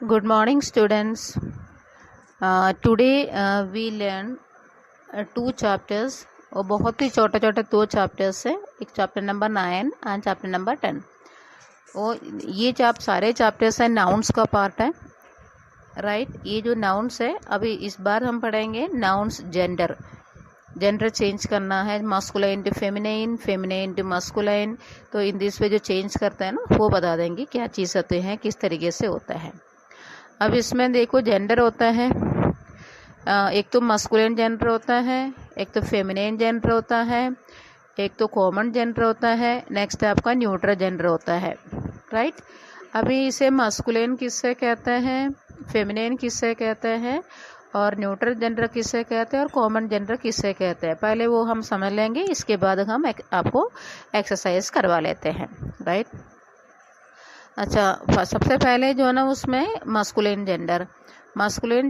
Good morning, students. Today we learn two chapters और बहुत ही छोटे छोटे दो चैप्टर्स है. एक chapter number 9 and chapter number 10. और ये सारे चैप्टर्स है नाउन्स का पार्ट है, राइट. ये जो नाउन्स है अभी इस बार हम पढ़ेंगे नाउन्स जेंडर चेंज करना है, masculine to feminine, feminine to masculine. तो इन दिस पे जो चेंज करते हैं ना वो बता देंगे क्या चीज़ होते हैं, किस तरीके से होता है. अब इसमें देखो जेंडर होता है, एक तो मस्कुलिन जेंडर होता है, एक तो फेमिनिन जेंडर होता है, एक तो कॉमन जेंडर होता है, नेक्स्ट आपका न्यूट्रल जेंडर होता है, राइट. अभी इसे मस्कुलिन किससे कहते हैं, फेमिनिन किससे कहते हैं, और न्यूट्रल जेंडर किससे कहते हैं, और कॉमन जेंडर किससे कहते हैं. पहले वो हम समझ लेंगे, इसके बाद हम आपको एक्सरसाइज करवा लेते हैं, राइट. अच्छा, सबसे पहले जो है ना उसमें मस्कुलिन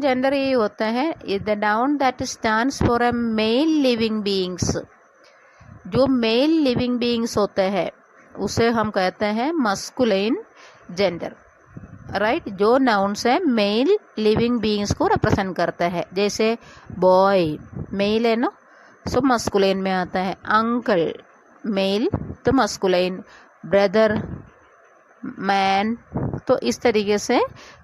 जेंडर ये होता है the noun that stands for a male living beings. जो मेल लिविंग बीइंग्स होते हैं उसे हम कहते हैं मस्कुलिन जेंडर, राइट. जो नाउन्स है मेल लिविंग बीइंग्स को रिप्रेजेंट करता है, जैसे बॉय मेल है ना, सो मस्कुलिन में आता है. अंकल मेल तो मस्कुलिन, ब्रदर मैन. तो इस तरीके से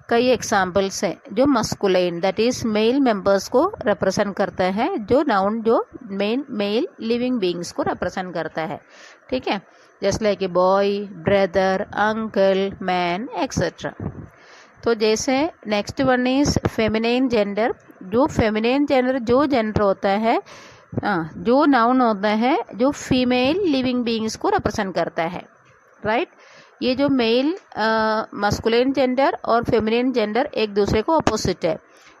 कई एग्जाम्पल्स हैं जो masculine that is male members को रिप्रेजेंट करता है, जो नाउन जो मेल लिविंग बीइंग्स को रिप्रेजेंट करता है, ठीक है. जैसे like boy, brother, uncle, man etcetera. तो जैसे next one is feminine gender. जो फेमिनिन जेंडर जो जेंडर होता है, जो नाउन होता है जो फीमेल लिविंग बीइंग्स को रिप्रेजेंट करता है, राइट. ये जो मेल मस्कुलिन जेंडर और फेमिनिन जेंडर एक दूसरे को अपोजिट है.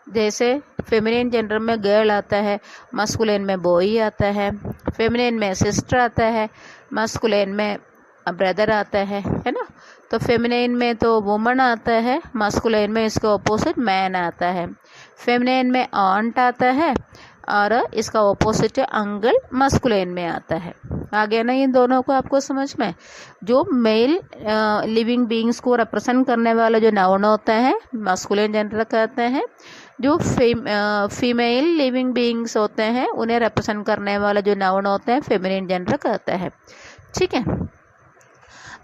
जैसे फेमिनिन जेंडर में गर्ल आता है, मस्कुलिन में बॉय आता है, फेमिनिन में सिस्टर आता है, मस्कुलिन में ब्रदर आता है ना. तो फेमिनिन में तो वुमन आता है, मस्कुलिन में इसका अपोजिट मैन आता है. फेमिनिन में आंट आता है और इसका ऑपोजिट अंकल मस्कुलिन में आता है. आ गया ना इन दोनों को आपको समझ में. जो मेल लिविंग बीइंग्स को रिप्रेजेंट करने वाला जो नाउन होता है मस्कुलिन जेंडर कहते हैं. जो फीमेल लिविंग बीइंग्स होते हैं उन्हें रिप्रेजेंट करने वाला जो नाउन होता है फेमिनिन जेंडर कहता है, ठीक है.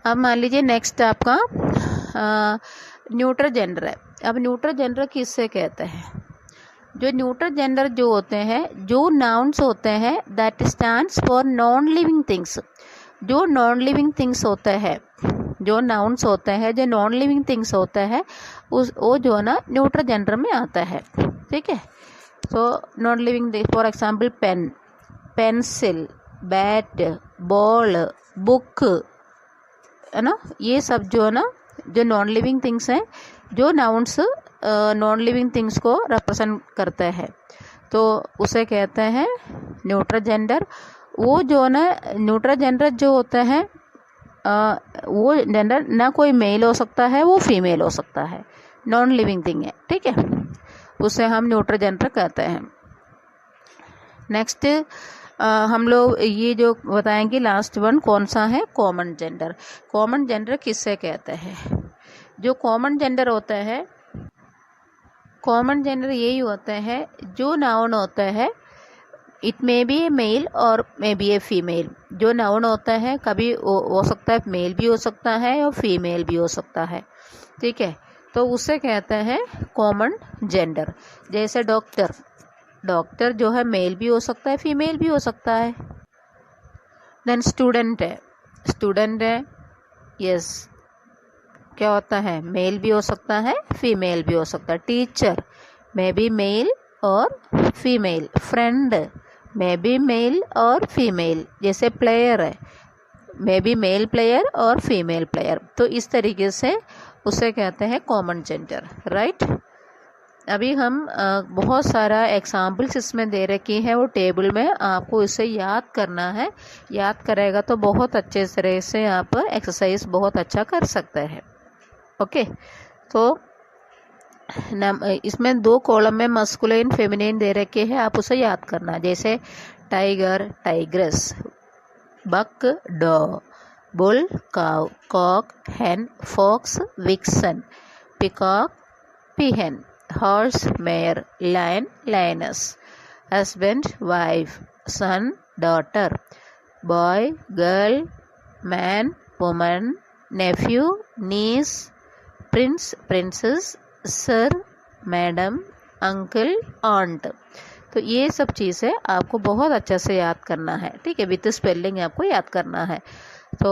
अब मान लीजिए नेक्स्ट आपका न्यूट्रल जेंडर है. अब न्यूट्रल जेंडर किससे कहते हैं. जो न्यूट्रल जेंडर जो होते हैं, जो नाउन्स होते हैं that stands for non living things. जो नॉन लिविंग थिंग्स होता है, जो नाउन्स होते हैं जो नॉन लिविंग थिंग्स होता है वो जो है ना न्यूट्रल जेंडर में आता है, ठीक है. तो non living for example pen, pencil, bat, ball, book, है ना. ये सब जो है ना जो नॉन लिविंग थिंग्स हैं, जो नाउन्स नॉन लिविंग थिंग्स को रिप्रेजेंट करते हैं, तो उसे कहते हैं न्यूट्रल जेंडर. वो जो ना न्यूट्रल जेंडर जो होता है वो जेंडर ना कोई मेल हो सकता है, वो फीमेल हो सकता है, नॉन लिविंग थिंग है, ठीक है. उसे हम न्यूट्रल जेंडर कहते हैं. नेक्स्ट हम लोग ये जो बताएंगे लास्ट वन कौन सा है, कॉमन जेंडर. कॉमन जेंडर किससे कहते हैं. जो कॉमन जेंडर होता है, कॉमन जेंडर यही होता है जो नाउन होता है it may be a male और मे बी ए फीमेल. जो नाउन होता है कभी हो सकता है मेल भी हो सकता है और फीमेल भी हो सकता है, ठीक है. तो उसे कहते हैं कॉमन जेंडर. जैसे डॉक्टर, डॉक्टर जो है मेल भी हो सकता है फीमेल भी हो सकता है. देन स्टूडेंट है यस, क्या होता है मेल भी हो सकता है फीमेल भी हो सकता है. टीचर मे बी मेल और female. Friend may be male और फीमेल. जैसे प्लेयर है मे बी मेल प्लेयर और फीमेल प्लेयर. तो इस तरीके से उसे कहते हैं कॉमन जेंडर, राइट. अभी हम बहुत सारा एग्जाम्पल्स इसमें दे रखी है वो टेबल में, आपको इसे याद करना है. याद करेगा तो बहुत अच्छे तरह से आप एक्सरसाइज बहुत अच्छा कर सकते हैं, ओके. तो इसमें दो कॉलम में मस्कुलिन फेमिनिन दे रखे हैं, आप उसे याद करना. जैसे tiger tigress, buck dog, bull cow, cock hen, fox vixen, peacock peahen, horse, mare, lion, lioness, husband, wife, son, daughter, boy, girl, man, woman, nephew, niece, prince, princess, sir, madam, uncle, aunt. तो ये सब चीज़ें आपको बहुत अच्छे से याद करना है, ठीक है, विथ स्पेलिंग आपको याद करना है। तो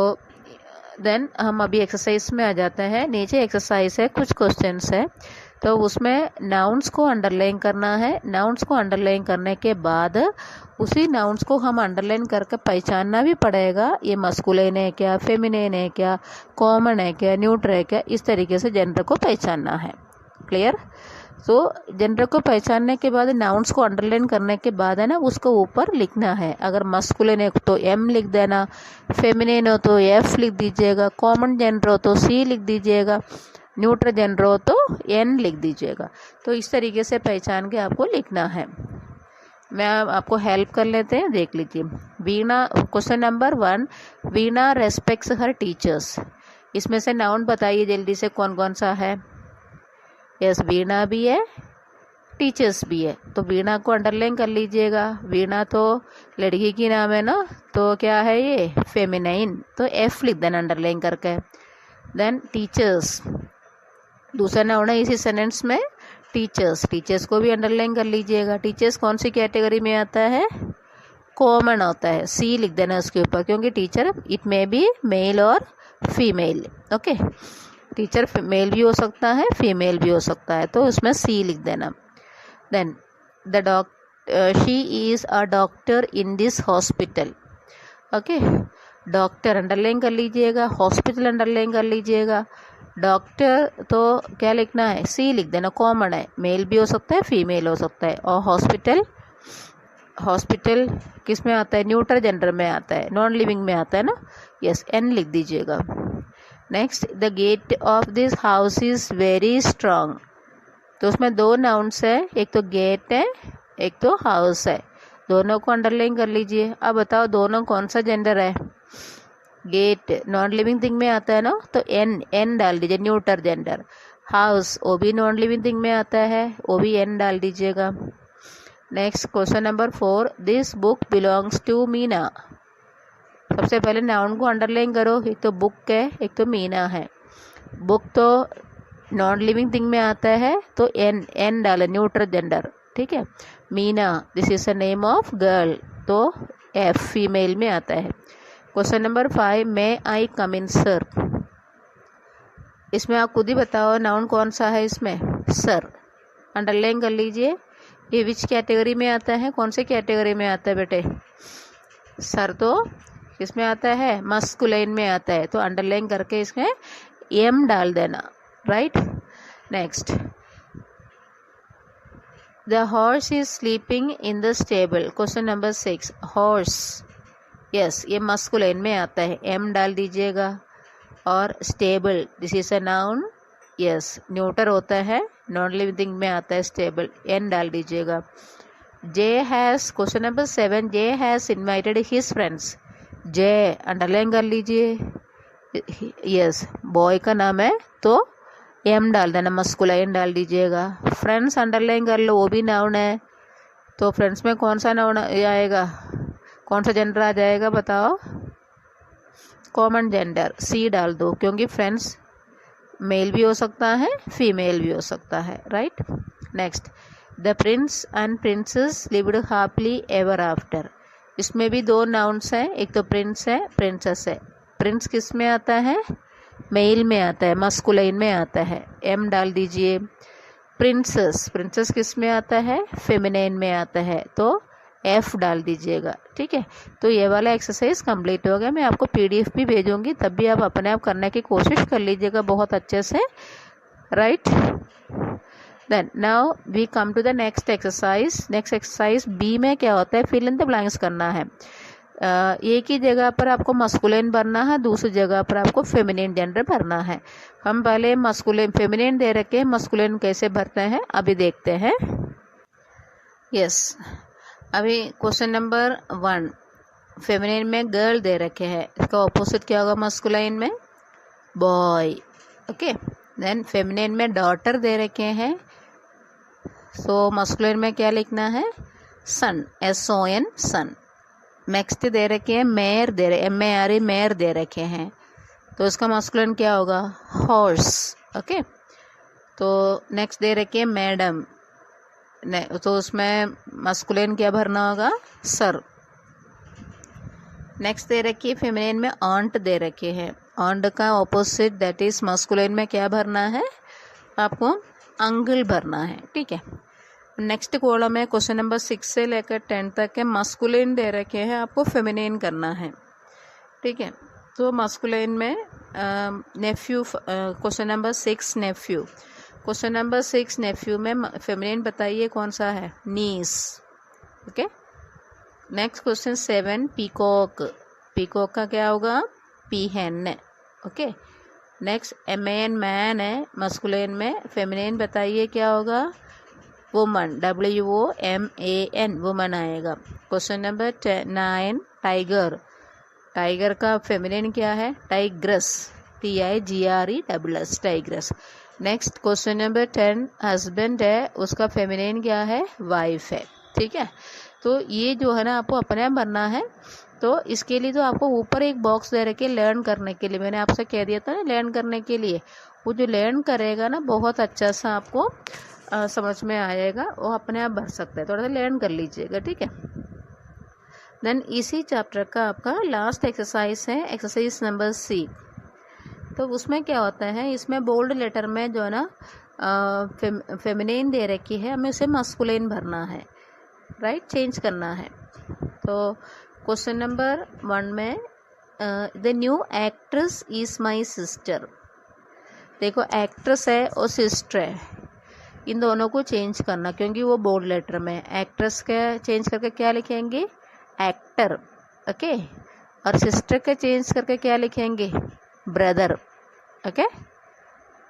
देन हम अभी एक्सरसाइज में आ जाते हैं। नीचे एक्सरसाइज है, कुछ क्वेश्चंस है, तो उसमें नाउन्स को अंडरलाइन करना है। नाउन्स को अंडरलाइन करने के बाद उसी नाउन्स को हम अंडरलाइन करके पहचानना भी पड़ेगा, ये मस्कुलिन है क्या, फेमिनिन है क्या, कॉमन है क्या, न्यूट्रल है क्या, इस तरीके से जेंडर को पहचानना है। क्लियर? तो जेंडर को पहचानने के बाद नाउन्स को अंडरलाइन करने के बाद है ना, उसको ऊपर लिखना है। अगर मस्कुलिन है तो एम लिख देना, फेमिनिन हो तो एफ लिख दीजिएगा, कॉमन जेंडर हो तो सी लिख दीजिएगा, न्यूट्रल जेंडर हो तो एन लिख दीजिएगा। तो इस तरीके से पहचान के आपको लिखना है। मैं आपको हेल्प कर लेते हैं, देख लीजिए। वीणा, क्वेश्चन नंबर 1, वीणा रेस्पेक्ट्स हर टीचर्स। इसमें से नाउन बताइए जल्दी से कौन कौन सा है। यस, वीणा भी है, टीचर्स भी है, तो वीणा को अंडरलाइन कर लीजिएगा। वीणा तो लड़की की नाम है ना, तो क्या है ये, फेमिनाइन, तो एफ लिख देना अंडरलाइन करके। देन टीचर्स, दूसरा नाउन है इसी सेंटेंस में, टीचर्स, टीचर्स को भी अंडरलाइन कर लीजिएगा। टीचर्स कौन सी कैटेगरी में आता है, कॉमन होता है, सी लिख देना उसके ऊपर, क्योंकि teacher it may be male और फीमेल। ओके, टीचर मेल भी हो सकता है, फीमेल भी हो सकता है, तो उसमें सी लिख देना। Then the she is a doctor in this hospital. Okay, doctor underline कर लीजिएगा, हॉस्पिटल अंडरलाइन कर लीजिएगा। डॉक्टर तो क्या लिखना है, सी लिख देना, कॉमन है, मेल भी हो सकता है, फीमेल हो सकता है। और हॉस्पिटल, हॉस्पिटल किस में आता है, न्यूट्रल जेंडर में आता है, नॉन लिविंग में आता है ना, यस, एन लिख दीजिएगा। Next, the gate of this house is very strong. तो उसमें दो नाउन्स है, एक तो गेट है, एक तो हाउस है, दोनों को अंडरलाइन कर लीजिए। अब बताओ दोनों कौन सा जेंडर है। गेट नॉन लिविंग थिंग में आता है ना, तो एन, एन डाल दीजिए, न्यूट्रल जेंडर। हाउस वो भी नॉन लिविंग थिंग में आता है, वो भी एन डाल दीजिएगा। Next, question number 4, this book belongs to Meena. सबसे पहले नाउन को अंडरलाइन करो, एक तो बुक है, एक तो मीना है। बुक तो नॉन लिविंग थिंग में आता है, तो एन, एन डाले, न्यूट्रल जेंडर, ठीक है। Meena, this is a name of girl, तो एफ, फीमेल में आता है। क्वेश्चन नंबर 5, मे आई कम इन सर। इसमें आप खुद ही बताओ नाउन कौन सा है इसमें, सर, अंडरलाइन कर लीजिए। ये विच कैटेगरी में आता है, कौन से कैटेगरी में आता है बेटे, सर तो इसमें आता है, मस्कुलाइन में आता है, तो अंडरलाइन करके इसमें एम डाल देना, right. Next, the horse is sleeping in the stable. Question number 6, horse, yes, ये मस्कुलाइन में आता है, एम डाल दीजिएगा। और stable, this is a noun, yes, neutral होता है, नॉन लिविंग में आता है, स्टेबल, एन डाल दीजिएगा। J has, question number 7, J has invited his friends. J underline कर लीजिए, यस, बॉय का नाम है, तो एम डाल देना, मस्कुलाइन डाल दीजिएगा। फ्रेंड्स अंडरलाइन कर लो, वो भी नाउन है, तो फ्रेंड्स में कौन सा नाउन आएगा, कौन सा जेंडर आ जाएगा बताओ, कॉमन जेंडर, सी डाल दो, क्योंकि फ्रेंड्स मेल भी हो सकता है, फीमेल भी हो सकता है, right. Next, the Prince and princess lived happily ever after. इसमें भी दो नाउन्स हैं, एक तो प्रिंस है, प्रिंसेस है। प्रिंस किस में आता है, मेल में आता है, मस्कुलाइन में आता है, एम डाल दीजिए। प्रिंसेस, प्रिंसेस किस में आता है, फेमिनाइन में आता है, तो एफ डाल दीजिएगा, ठीक है। तो ये वाला एक्सरसाइज कंप्लीट हो गया। मैं आपको पीडीएफ भी भेजूंगी, तब भी आप अपने आप करने की कोशिश कर लीजिएगा बहुत अच्छे से, right. Then now we come to the next exercise. Next exercise B में क्या होता है, फिल इन द ब्लैंक्स करना है। एक ही जगह पर आपको मस्कुलिन भरना है, दूसरी जगह पर आपको फेमिनिन जेंडर भरना है। हम पहले मस्कुलिन, फेमिनिन दे रखे हैं, मस्कुलिन कैसे भरते हैं अभी देखते हैं। यस, अभी क्वेश्चन नंबर 1, फेमिनिन में गर्ल दे रखे हैं, इसका ऑपोजिट क्या होगा मस्कुलाइन में, बॉय, ओके। देन फेमिनिन में डॉटर दे रखे हैं, सो मस्कुलिन में क्या लिखना है, सन, SON सन। नेक्स्ट दे रखे हैं मेयर, MARE मेयर दे रखे हैं, तो इसका मस्कुलिन क्या होगा, हॉर्स। ओके, तो नेक्स्ट दे रखे हैं मैडम, तो उसमें मस्कुलिन क्या भरना होगा, सर। नेक्स्ट दे रखी है फेमिनिन में ऑन्ट दे रखे हैं, ऑन्ट का ऑपोजिट दैट इज मस्कुलिन में क्या भरना है, आपको अंकल भरना है। ठीक है, नेक्स्ट कॉलम है क्वेश्चन नंबर 6 से लेकर 10 तक है, मस्कुलिन दे रखे हैं, आपको फेमिनिन करना है। ठीक है, तो मस्कुलिन में nephew, question number 6 nephew, question number 6 nephew में फेमिनिन बताइए कौन सा है, niece. Okay, next question 7 peacock, peacock का क्या होगा, पीहेन। ओके, नेक्स्ट मैन है मस्कुलिन में, फेमिनिन बताइए क्या होगा, वुमन, WOMAN वुमन आएगा। क्वेश्चन नंबर 9 टाइगर, टाइगर का फेमिनिन क्या है, tigress, TIGRESS tigress. Next question number 10 husband है, उसका फेमिनिन क्या है, वाइफ है। ठीक है, तो ये जो है ना आपको अपने आप भरना है। तो इसके लिए तो आपको ऊपर एक बॉक्स दे रखे लर्न करने के लिए, मैंने आपसे कह दिया था ना लर्न करने के लिए, वो जो लर्न करेगा ना बहुत अच्छा सा आपको समझ में आएगा, वो अपने आप भर सकता है, थोड़ा सा लर्न कर लीजिएगा। ठीक है, देन इसी चैप्टर का आपका लास्ट एक्सरसाइज है एक्सरसाइज नंबर C। तो उसमें क्या होता है, इसमें बोल्ड लेटर में जो है ना फेमिनिन दे रखी है, हमें उसे मस्कुलिन भरना है, राइट, चेंज करना है। तो क्वेश्चन नंबर 1 में the new actress is my sister, देखो एक्ट्रेस है और सिस्टर है, इन दोनों को चेंज करना, क्योंकि वो बोल्ड लेटर में, एक्ट्रेस का चेंज करके क्या लिखेंगे, एक्टर। ओके, और सिस्टर का चेंज करके क्या लिखेंगे, brother. Okay,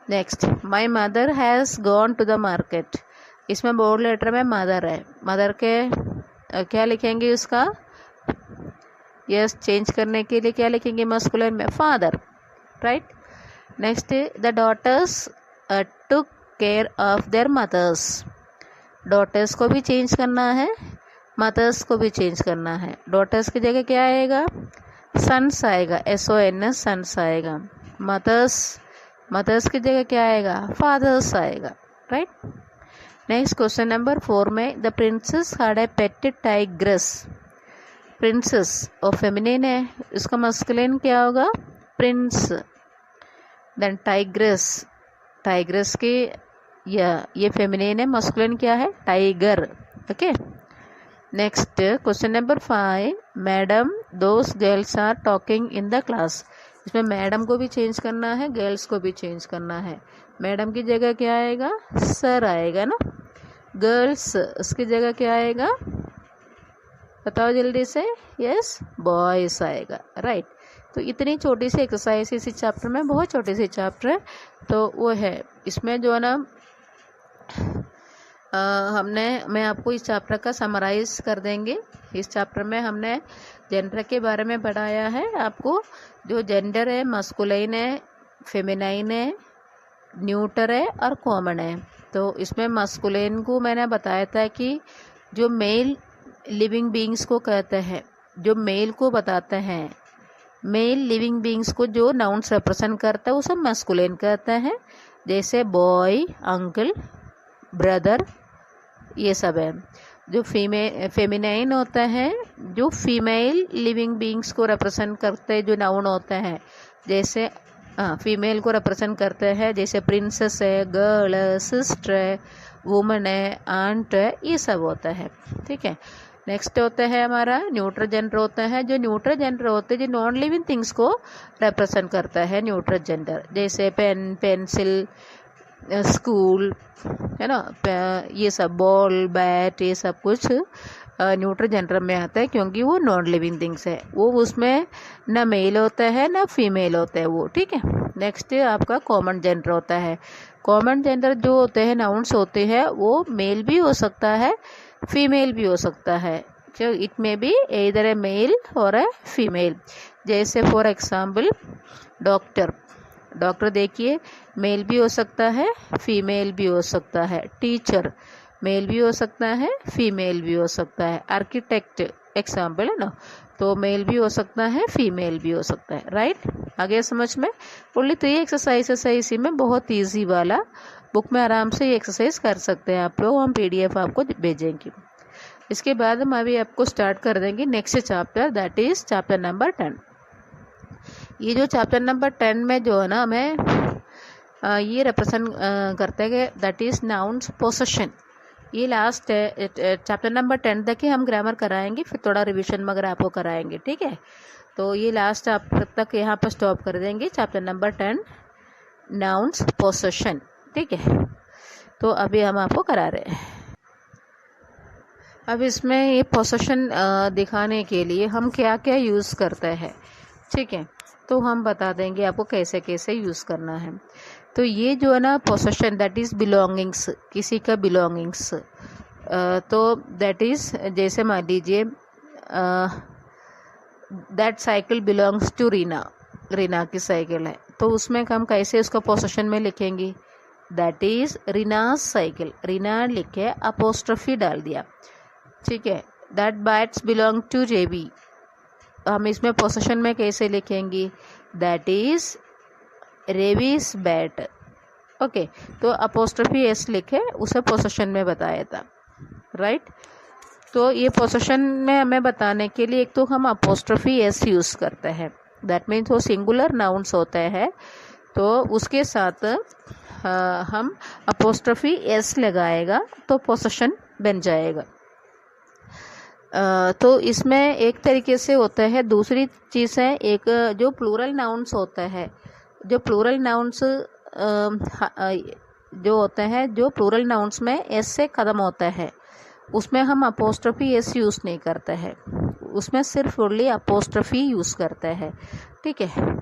next my mother has gone to the market, इसमें बोल्ड लेटर में मदर है, मदर के क्या लिखेंगे उसका, यस, चेंज करने के लिए क्या लिखेंगे मस्कुलिन में, father, right. Next the daughters took care of their mothers, daughters को भी चेंज करना है, मदर्स को भी चेंज करना है। डॉटर्स की जगह क्या आएगा, सन्स आएगा, SON सन्स आएगा। मदर्स की जगह क्या आएगा, फादर्स आएगा, राइट। नेक्स्ट क्वेश्चन नंबर 4 में the princess had a pet tigris, princess और फेमिनिन है, इसका मस्कुलिन क्या होगा, प्रिंस। देन टाइग्रस, टाइग्रस के ये फेमिनिन है, मस्कुलिन क्या है, tiger. Okay, next question number 5 madam those girls are talking in the class, इसमें मैडम को भी चेंज करना है, गर्ल्स को भी चेंज करना है। मैडम की जगह क्या आएगा, सर आएगा ना, गर्ल्स उसकी जगह क्या आएगा, बताओ जल्दी से, यस, बॉयस आएगा, राइट। तो इतनी छोटी सी एक्सरसाइज इसी चैप्टर में, बहुत छोटी सी चैप्टर है, तो वो है इसमें जो है ना मैं आपको इस चैप्टर का समराइज कर देंगे। इस चैप्टर में हमने जेंडर के बारे में पढ़ाया है आपको, जो जेंडर है मस्कुलिन है, फेमिनाइन है, न्यूटर है और कॉमन है। तो इसमें मस्कुलिन को मैंने बताया था कि जो मेल लिविंग बीइंग्स को कहते हैं, जो मेल को बताते हैं, मेल लिविंग बीइंग्स को जो नाउन्स रिप्रेजेंट करता है वो सब मस्कुलिन कहते हैं, जैसे बॉय, अंकल, ब्रदर, ये सब है। जो फेमिनाइन होता है, जो फीमेल लिविंग बीइंग्स को रिप्रेजेंट करते हैं, जो नाउन होते हैं, जैसे फीमेल को रिप्रेजेंट करते हैं, जैसे प्रिंसेस है, गर्ल है, सिस्टर है, वुमन है, आंट है, ये सब होता है। ठीक है, नेक्स्ट होता है हमारा न्यूट्रल जेंडर होता है, जो न्यूट्रल जेंडर होते हैं जो नॉन लिविंग थिंग्स को रिप्रेजेंट करता है न्यूट्रल जेंडर, जैसे पेन, पेंसिल, स्कूल, है ना, ये सब, बॉल, बैट, ये सब कुछ न्यूट्रल जेंडर में आता है, क्योंकि वो नॉन लिविंग थिंग्स है, वो उसमें ना मेल होता है ना फीमेल होता है वो। ठीक है, नेक्स्ट आपका कॉमन जेंडर होता है। कॉमन जेंडर जो होते हैं, नाउन्स होते हैं, वो मेल भी हो सकता है, फीमेल भी हो सकता है, जो इट में बी इधर ए मेल और ए फीमेल। जैसे फॉर एग्जाम्पल डॉक्टर, डॉक्टर देखिए मेल भी हो सकता है, फीमेल भी हो सकता है। टीचर, मेल भी हो सकता है, फीमेल भी हो सकता है। आर्किटेक्ट एग्जाम्पल है ना, तो मेल भी हो सकता है, फीमेल भी हो सकता है, राइट। आगे समझ में। ओनली 3 एक्सरसाइजेस है इसी में, बहुत ईजी वाला। बुक में आराम से ये एक्सरसाइज कर सकते हैं आप लोग, हम PDF आपको भेजेंगे। इसके बाद हम अभी आपको स्टार्ट कर देंगे next chapter, that is chapter number 10। ये जो चैप्टर नंबर 10 में जो है ना, हमें ये रिप्रेजेंट करते हैं, दैट इज नाउन्स पोसेशन। ये लास्ट चैप्टर नंबर 10 तक ही हम ग्रामर कराएंगे, फिर थोड़ा रिवीजन वगैरह आपको कराएंगे, ठीक है। तो ये लास्ट चैप्टर तक यहाँ पर स्टॉप कर देंगे, चैप्टर नंबर 10 नाउन्स पोसेशन, ठीक है। तो अभी हम आपको करा रहे हैं। अब इसमें ये पोसेशन दिखाने के लिए हम क्या क्या यूज़ करते हैं, ठीक है। तो हम बता देंगे आपको कैसे कैसे यूज़ करना है। तो ये जो है ना पोसेशन, दैट इज़ बिलोंगिंग्स, किसी का बिलोंगिंग्स। तो दैट इज़, जैसे मान लीजिए that cycle belongs to Reena, Reena की साइकिल है, तो उसमें हम कैसे उसका पोसेशन में लिखेंगे, दैट इज़ रीनाज साइकिल। रीना लिख के अपोस्ट्रोफी डाल दिया, ठीक है। दैट बैट्स बिलोंग टू जेबी, हम इसमें पोसेशन में कैसे लिखेंगे, that is rabies bat, okay. तो अपोस्ट्रोफी एस लिखे, उसे पोसेशन में बताया था, राइट। तो ये पोसेशन में हमें बताने के लिए एक तो हम अपोस्ट्रोफी एस यूज़ करते हैं, दैट मीन्स वो सिंगुलर नाउन्स होते हैं, तो उसके साथ हम अपोस्ट्रोफी एस लगाएगा तो पोसेशन बन जाएगा। तो इसमें एक तरीके से होता है। दूसरी चीज़ है, एक जो प्लूरल नाउन्स होता है, जो प्लूरल नाउन्स जो होते हैं, जो प्लूरल नाउन्स में एस से ख़त्म होता है, उसमें हम अपोस्ट्रोफी एस यूज़ नहीं करते हैं, उसमें सिर्फ ओनली अपोस्ट्रोफी यूज़ करते हैं, ठीक है।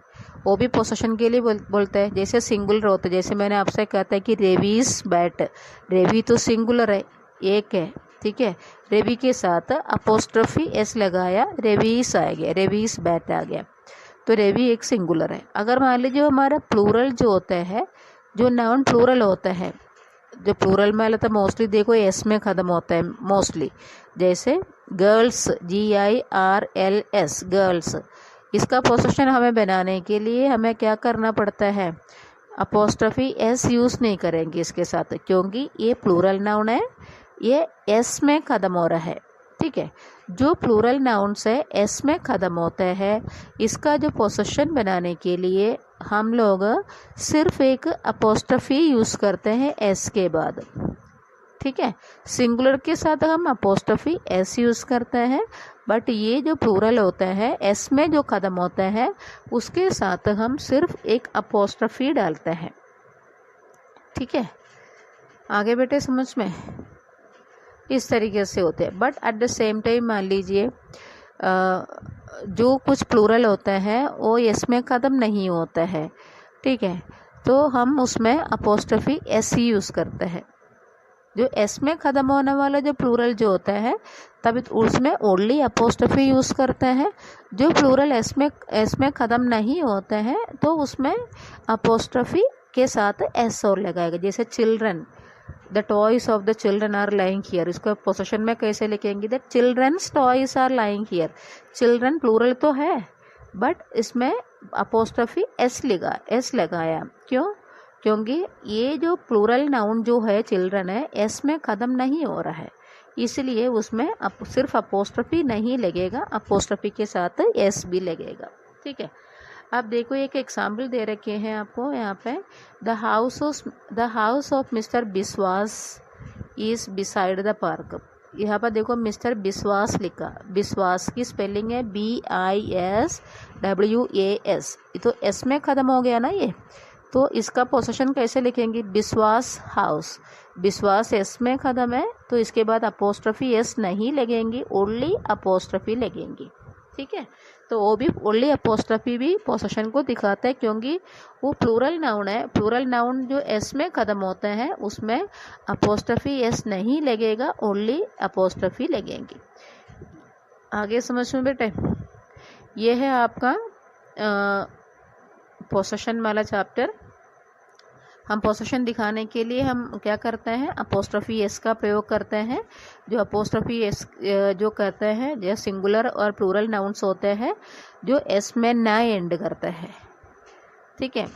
वो भी पोसेशन के लिए बोलते हैं। जैसे सिंगुलर होते, जैसे मैंने आपसे कहता है कि रेवीज बैट, रेवी तो सिंगुलर है, एक है, ठीक है। रेवी के साथ अपोस्ट्रोफी एस लगाया, रेवीस आ गया, रेवीस बैट आ गया, तो रेवी एक सिंगुलर है। अगर मान लीजिए हमारा प्लूरल जो होता है, जो नाउन प्लूरल होता है, जो प्लूरल में तो मोस्टली देखो एस में ख़त्म होता है मोस्टली, जैसे गर्ल्स, GIRLS, गर्ल्स। इसका पोसेशन हमें बनाने के लिए हमें क्या करना पड़ता है, अपोस्ट्रोफी एस यूज़ नहीं करेंगे इसके साथ, क्योंकि ये प्लूरल नाउन है, ये एस में ख़त्म हो रहा है, ठीक है। जो प्लूरल नाउन्स है एस में ख़त्म होता है, इसका जो पोसेशन बनाने के लिए हम लोग सिर्फ एक अपोस्ट्रोफी यूज़ करते हैं एस के बाद, ठीक है। सिंगुलर के साथ हम अपोस्ट्रोफी एस यूज़ करते हैं, बट ये जो प्लूरल होता है एस में जो ख़त्म होता है, उसके साथ हम सिर्फ एक अपोस्ट्रोफी डालते हैं, ठीक है। आगे बेटे समझ में, इस तरीके से होते हैं। But at the same time मान लीजिए जो कुछ प्लूरल होता है वो एस में ख़त्म नहीं होता है, ठीक है, तो हम उसमें अपोस्ट्रोफी एस ही यूज़ करते हैं। जो एस में ख़त्म होने वाला जो प्लूरल जो होता है, तब उसमें ओनली अपोस्ट्रोफी यूज़ करते हैं। जो प्लूरल एस में ख़त्म नहीं होते हैं, तो उसमें अपोस्ट्रोफी के साथ एस और लगाएगा। जैसे children, the toys of the children are lying here, इसको पोसेशन में कैसे लिखेंगे, the children's toys are lying here. Children plural तो है, बट इसमें अपोस्ट्रोफी एस लगाया, क्यों, क्योंकि ये जो प्लूरल नाउन जो है चिल्ड्रन है, एस में ख़त्म नहीं हो रहा है, इसलिए उसमें सिर्फ अपोस्ट्रोफी नहीं लगेगा, अपोस्ट्रोफी के साथ एस भी लगेगा, ठीक है। अब देखो एक एग्जाम्पल दे रखे हैं आपको यहाँ पे, the house of mister Biswas is beside the park. यहाँ पर देखो मिस्टर बिस्वास लिखा, बिस्वास की स्पेलिंग है BISWAS, ये तो एस में ख़त्म हो गया ना ये, तो इसका पोसेशन कैसे लिखेंगे, बिस्वास हाउस, बिस्वास एस में ख़त्म है, तो इसके बाद अपोस्ट्रोफी एस नहीं लगेंगी, ओनली अपोस्ट्रोफी लगेंगी, ठीक है। तो वो भी ओनली अपोस्ट्रोफी भी पोसेशन को दिखाता है, क्योंकि वो प्लूरल नाउन है। प्लूरल नाउन जो एस में ख़त्म होता है उसमें अपोस्ट्रोफी एस नहीं लगेगा, ओनली अपोस्ट्रोफी लगेंगी। आगे समझ में बेटे, ये है आपका पोसेशन वाला चैप्टर। हम पोसेशन दिखाने के लिए हम क्या करते हैं, अपोस्ट्रोफी एस का प्रयोग करते हैं। जो अपोस्ट्रोफी एस जो करते हैं, जो सिंगुलर और प्लूरल नाउन्स होते हैं जो एस में ना एंड करते हैं, ठीक है।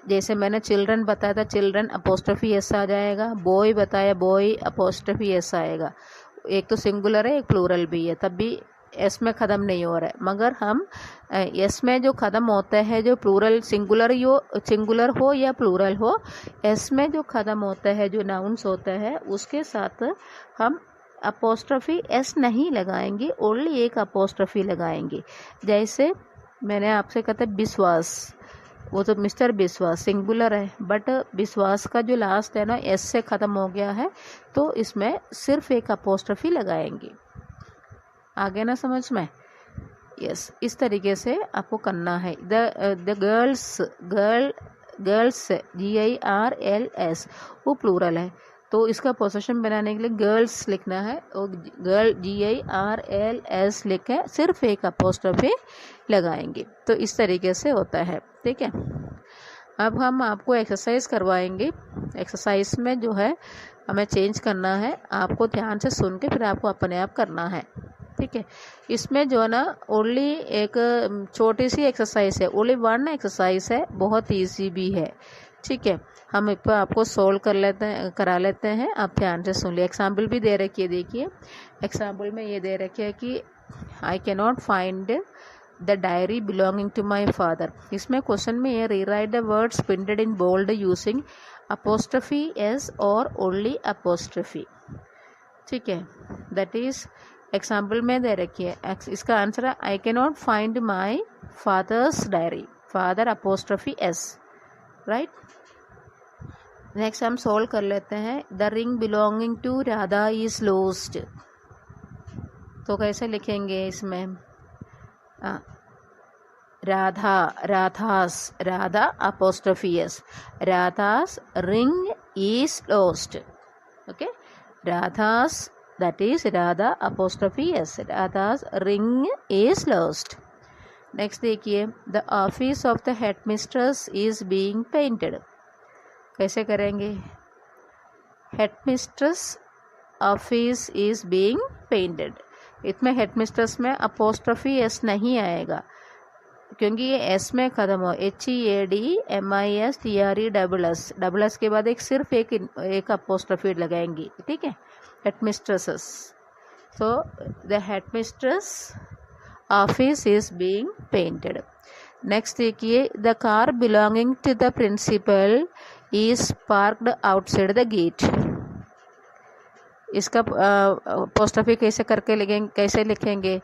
जैसे मैंने चिल्ड्रन बताया था, चिल्ड्रन अपोस्ट्रोफी एस आ जाएगा। बॉय बताया, बॉय अपोस्ट्रोफी एस आएगा। एक तो सिंगुलर है, एक प्लूरल भी है, तब भी एस में ख़त्म नहीं हो रहा है। मगर हम एस में जो ख़त्म होता है, जो प्लूरल सिंगुलर हो या प्लूरल हो, एस में जो ख़त्म होता है, जो नाउन्स होता है, उसके साथ हम अपोस्ट्रोफी एस नहीं लगाएंगे, ओनली एक अपोस्ट्रोफी लगाएंगे। जैसे मैंने आपसे कहा था विश्वास, वो तो मिस्टर विश्वास सिंगुलर है, बट विश्वास का जो लास्ट है ना एस से ख़त्म हो गया है, तो इसमें सिर्फ एक अपोस्ट्रोफी लगाएंगे। आगे ना समझ में? यस, इस तरीके से आपको करना है। द गर्ल्स GIRLS वो प्लूरल है, तो इसका पोसेशन बनाने के लिए गर्ल्स लिखना है, और गर्ल GIRLS लिख के सिर्फ एक अपोस्ट्रोफी लगाएंगे। तो इस तरीके से होता है, ठीक है। अब हम आपको एक्सरसाइज करवाएंगे। एक्सरसाइज में जो है हमें चेंज करना है, आपको ध्यान से सुन के फिर आपको अपने आप करना है, ठीक है। इसमें जो है ना ओनली एक छोटी सी एक्सरसाइज है, ओनली 1 एक्सरसाइज है, बहुत इजी भी है, ठीक है। हम एक बार आपको सोल्व करा लेते हैं, आप ध्यान से सुन लिए। एग्जाम्पल भी दे रखी है, देखिए एग्जाम्पल में ये दे रखी है कि I can not find the diary belonging to my father. इसमें क्वेश्चन में ये rewrite the words printed in bold using apostrophe S और ओनली अपोस्ट्रोफी, ठीक है। दैट इज एग्जाम्पल में दे रखी है। इसका आंसर है I can not find my father's diary, father apostrophe S, right. Next हम सोल्व कर लेते हैं। The ring belonging to Radha is lost, तो कैसे लिखेंगे इसमें? Radha apostrophe S, Radha's ring is lost, okay. Radha's, that is Radha apostrophe S, Radha's ring is lost. Next देखिए, the office of the headmistress is being painted, कैसे करेंगे? headmistress office is being painted, इसमें headmistress में apostrophe S नहीं आएगा, क्योंकि ये S में ख़त्म हो। HEADMISTRE डबल एस के बाद सिर्फ एक अपोस्ट्रोफी लगाएंगी, ठीक है। हेडमिस्ट्रेसेस, so the headmistress office is being painted. Next देखिए, the car belonging to the principal is parked outside the gate, इसका अपोस्ट्रोफी कैसे लिखेंगे?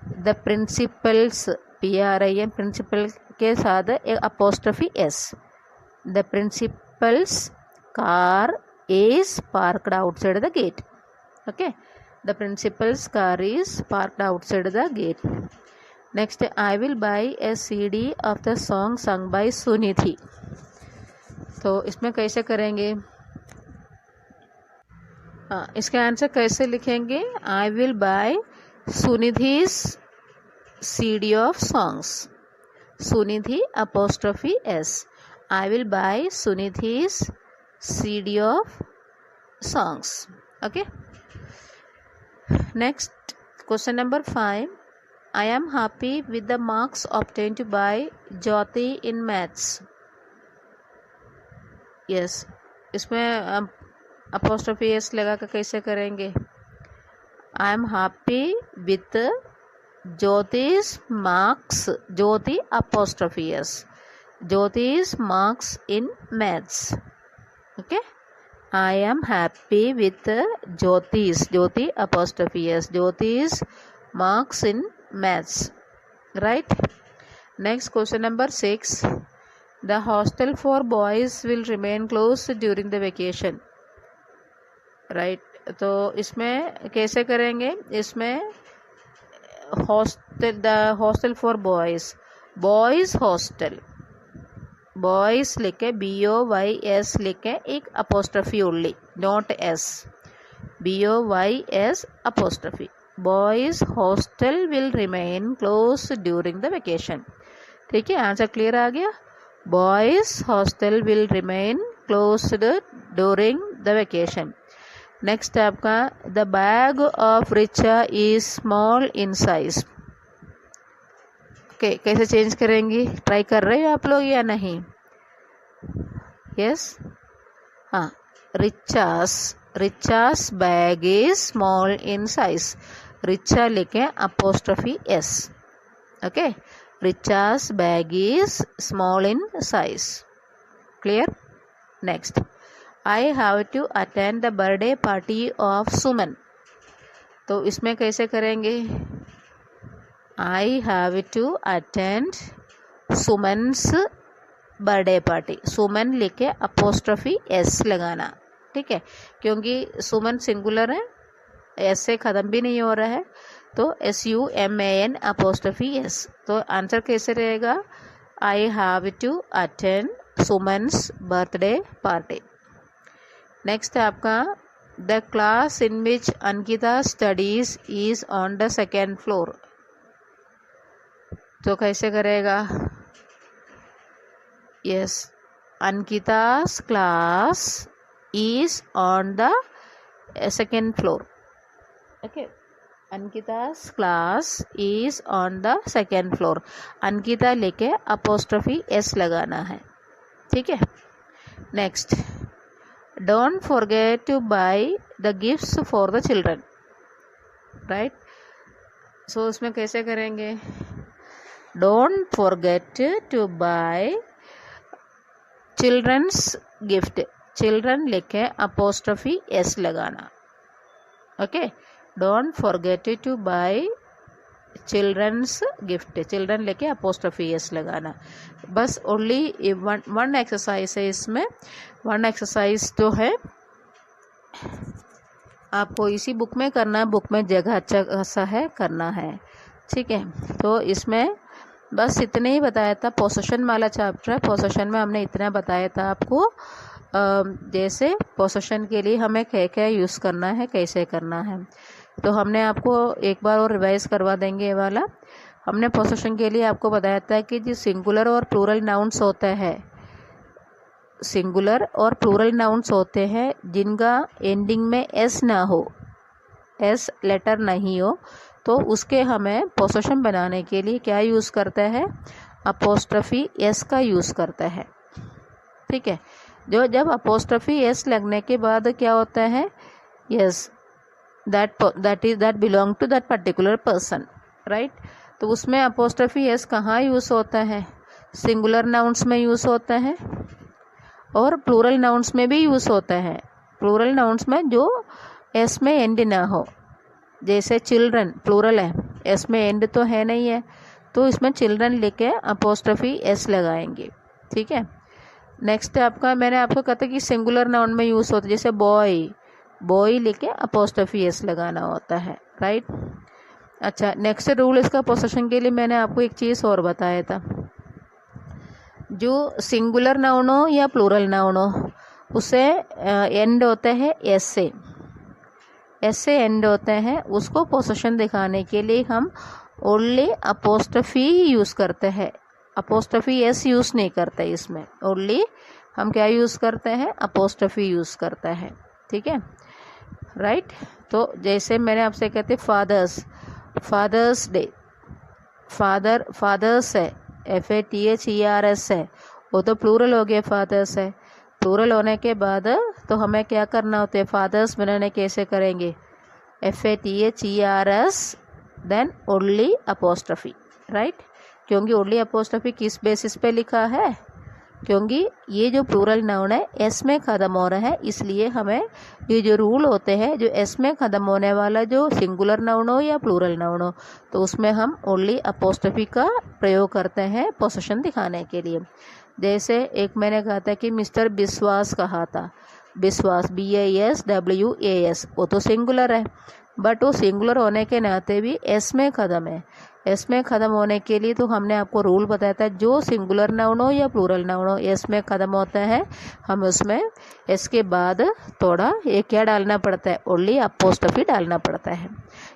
द प्रिंसिपल्स PRIN, प्रिंसिपल के साथ एक apostrophe S. The principles car is parked outside the gate, okay. The principal's car is parked outside the gate. Next, I will buy a CD of the song sung by Sunidhi, तो इसमें कैसे करेंगे? इसका answer कैसे लिखेंगे? I will buy Sunidhi's CD of songs, Sunidhi apostrophe S, I will buy Sunidhi's CD of songs, okay. Next, question number 5. I am happy with the marks obtained by Jyoti in maths. Yes, इसमें apostrophe S लगा कर कैसे करेंगे? I am happy with Jyoti's marks, Jyoti apostrophe S, Jyoti's marks in maths, okay. I am happy with Jyoti apostrophe S, Jyoti's marks in maths, right. Next, question number 6. The hostel for boys will remain closed during the vacation, right. तो इसमें कैसे करेंगे? इसमें the hostel for boys, boys hostel, boys लिखे BOYS लिखे, एक apostrophe only, not S, BOYS apostrophe. Boys hostel will remain close during the vacation, ठीक है। आंसर क्लियर आ गया। Boys hostel will remain closed during the vacation. Next है आपका the bag of Richa is small in size. Okay, कैसे change करेंगी, try कर रहे हो आप लोग या नहीं? यस, हाँ, Richa's bag is small in size. Richa लिखे apostrophe s. Okay, Richa's bag is small in size. Clear? Next, I have to attend the birthday party of Suman. तो इसमें कैसे करेंगे? I have to attend Suman's birthday party. सुमन लिखे apostrophe s लगाना, ठीक है, क्योंकि सुमन सिंगुलर है, एस से ख़त्म भी नहीं हो रहा है, तो SUMAN अपोस्ट्रोफी एस. तो आंसर कैसे रहेगा? I have to attend Suman's birthday party. Next है आपका the class in which Ankita studies is on the second floor. तो कैसे करेगा? Yes, Ankita's class is on the second floor. Okay, Ankita's class is on the second floor. Ankita लेके apostrophe s लगाना है, ठीक है. Next, Don't forget to buy the gifts for the children. Right? So उसमें कैसे करेंगे? Don't forget to buy children's gift. Children लिखे apostrophe s लगाना. Okay? Don't forget to buy children's gift. Children लेके apostrophe s लगाना. बस only one exercise है इसमें. वन एक्सरसाइज तो है, आपको इसी बुक में करना है, बुक में जगह अच्छा खासा है, करना है, ठीक है. तो इसमें बस इतने ही बताया था. पोसेशन वाला चैप्टर है, पोसेशन में हमने इतना बताया था आपको, जैसे पोसेशन के लिए हमें क्या क्या यूज़ करना है, कैसे करना है. तो हमने आपको एक बार और रिवाइज करवा देंगे ये वाला. हमने पोसेशन के लिए आपको बताया था कि जो सिंगुलर और प्लूरल नाउन्स होते हैं, सिंगुलर और प्लूरल नाउन्स होते हैं जिनका एंडिंग में एस ना हो, एस लेटर नहीं हो, तो उसके हमें पोसेशन बनाने के लिए क्या यूज़ करते हैं? अपोस्ट्रोफी एस का यूज़ करते हैं, ठीक है. जब अपोस्ट्रोफी एस लगने के बाद क्या होता है? Yes, that belong to that particular person, right? तो उसमें अपोस्ट्रोफी एस कहाँ यूज़ होता है? सिंगुलर नाउन्स में यूज़ होता है और प्लूरल नाउन्स में भी यूज़ होता है. प्लूरल नाउन्स में जो एस में एंड ना हो, जैसे चिल्ड्रन प्लूरल है, एस में एंड तो है नहीं है, तो इसमें चिल्ड्रन लेके अपोस्ट्रोफी एस लगाएंगे, ठीक है. नेक्स्ट आपका मैंने आपको कहा था कि सिंगुलर नाउन में यूज़ होता है, जैसे बॉय लेके अपोस्ट्रोफी एस लगाना होता है, राइट. अच्छा, नेक्स्ट रूल इसका पोसेशन के लिए मैंने आपको एक चीज़ और बताया था. जो सिंगुलर नाउन हो या प्लूरल नाउन हो, उसे एंड होता है एस से एंड होते हैं, उसको पोसेशन दिखाने के लिए हम ओनली अपोस्ट्रोफी यूज़ करते हैं, अपोस्ट्रोफी एस यूज़ नहीं करते. इसमें ओनली हम क्या यूज़ करते हैं? अपोस्ट्रोफी यूज़ करते हैं, ठीक है, राइट. तो जैसे मैंने आपसे कहते फादर्स डे, फादर्स है, FATHERS है, वो तो प्लूरल हो गया, फादर्स है. प्लूरल होने के बाद तो हमें क्या करना होता है? फादर्स बनाने कैसे करेंगे? FATHERS then only apostrophe, right. क्योंकि ओनली अपोस्ट्रोफी किस बेसिस पे लिखा है? क्योंकि ये जो प्लूरल नाउन है एस में ख़त्म हो रहा है, इसलिए हमें ये जो रूल होते हैं, जो एस में ख़त्म होने वाला जो सिंगुलर नाउन हो या प्लूरल नाउन हो, तो उसमें हम ओनली अपोस्ट्रोफी का प्रयोग करते हैं पोसेशन दिखाने के लिए. जैसे एक मैंने कहा था कि मिस्टर बिस्वास कहा था, बिस्वास BISWAS, वो तो सिंगुलर है, बट वो सिंगुलर होने के नाते भी एस में ख़त्म है, एस में ख़त्म होने के लिए तो हमने आपको रूल बताया था, जो सिंगुलर नाउन हो या प्लूरल नाउन हो एस में ख़त्म होता है, हम उसमें एस के बाद थोड़ा ये क्या डालना पड़ता है, ओनली अपोस्ट्रोफी डालना पड़ता है।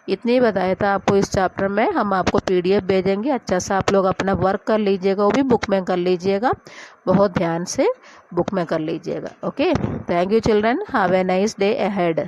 इतनी बताया था आपको इस चैप्टर में। हम आपको PDF भेजेंगे, अच्छा सा आप लोग अपना वर्क कर लीजिएगा, वो भी बुक में कर लीजिएगा, बहुत ध्यान से बुक में कर लीजिएगा। Okay, thank you children, have a nice day ahead.